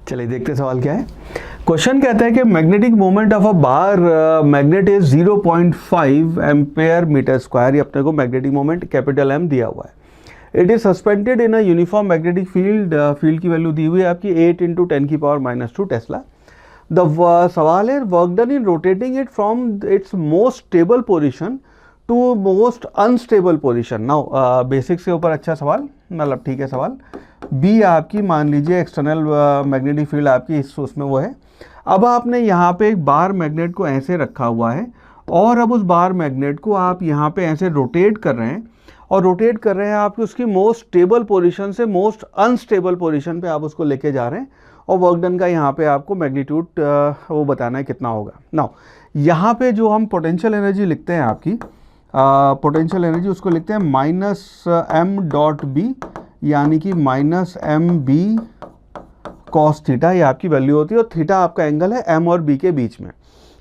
चलिए देखते सवाल क्या है। क्वेश्चन कहता है कि magnetic moment of a bar magnet is 0.5 ampere metre square. ये अपने को मैग्नेटिक मोमेंट कैपिटल एम दिया हुआ है। It is suspended in a uniform magnetic field. Field की वैल्यू दी हुई है आपकी 8 × 10⁻² टेस्ला। द सवाल है work done in rotating it from its most stable position to most unstable position. Now basic से ऊपर अच्छा सवाल, मतलब ठीक है सवाल। बी आपकी मान लीजिए एक्सटर्नल मैग्नेटिक फील्ड आपकी इस उसमें वो है। अब आपने यहाँ पे एक बार मैग्नेट को ऐसे रखा हुआ है और अब उस बार मैग्नेट को आप यहाँ पे ऐसे रोटेट कर रहे हैं और रोटेट कर रहे हैं आप उसकी मोस्ट स्टेबल पोजीशन से मोस्ट अनस्टेबल पोजीशन पे आप उसको लेके जा रहे हैं और वर्क डन का यहाँ पे आपको मैग्नीट्यूड वो बताना है कितना होगा। नाउ यहाँ पे जो हम पोटेंशियल एनर्जी लिखते हैं आपकी पोटेंशियल एनर्जी उसको लिखते हैं -m.b यानी कि -mb cos थीटा। ये आपकी वैल्यू होती है और थीटा आपका एंगल है m और b के बीच में।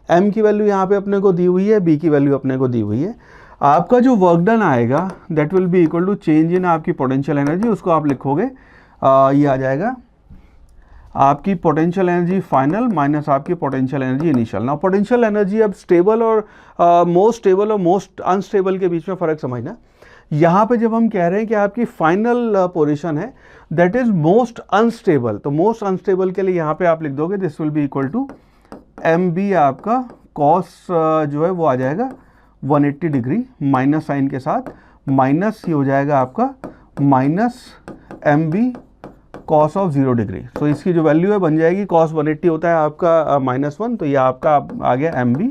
m की वैल्यू यहाँ पे अपने को दी हुई है, b की वैल्यू अपने को दी हुई है। आपका जो वर्क डन आएगा that will be equal to change in आपकी पोटेंशियल एनर्जी, उसको आप लिखोगे ये आ जाएगा आपकी पोटेंशियल एनर्जी फाइनल माइनस आपकी पोटेंशियल एनर्जी इनिशियल। ना पोटेंशियल एनर्जी अब स्टेबल और मोस्ट स्टेबल और मोस्ट अनस्टेबल के बीच में फ़र्क समझना। यहाँ पे जब हम कह रहे हैं कि आपकी फाइनल पोजीशन है दैट इज मोस्ट अनस्टेबल, तो मोस्ट अनस्टेबल के लिए यहाँ पे आप लिख दोगे this will be equal to M B आपका कॉस जो है वो आ जाएगा 180 डिग्री माइनस साइन के साथ, माइनस ये हो जाएगा आपका -mb कॉस ऑफ 0 डिग्री। तो इसकी जो वैल्यू है बन जाएगी कॉस 180 होता है आपका -1, तो ये आपका आ गया mb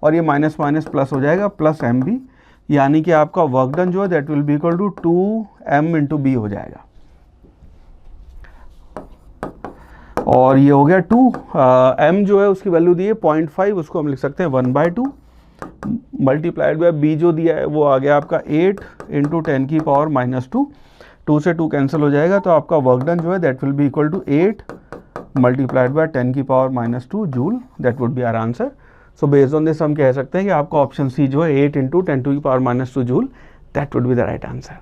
और ये माइनस माइनस प्लस हो जाएगा प्लस mb, यानी कि आपका वर्क डन जो है that will be equal to 2m × b हो जाएगा। और ये हो गया 2 m जो है उसकी वैल्यू दी है 0.5, उसको हम लिख सकते हैं 1/2 मल्टीप्लाइड बाय b जो दिया है वो आ गया आपका 8 × 10⁻²। 2 से 2 कैंसिल हो जाएगा तो आपका वर्क डन जो है that will be equal to 8 multiplied by 10⁻² joule. That would be our answer. So based on this हम कह सकते हैं कि आपका ऑप्शन सी जो है 8 × 10⁻² joule that would be the right answer.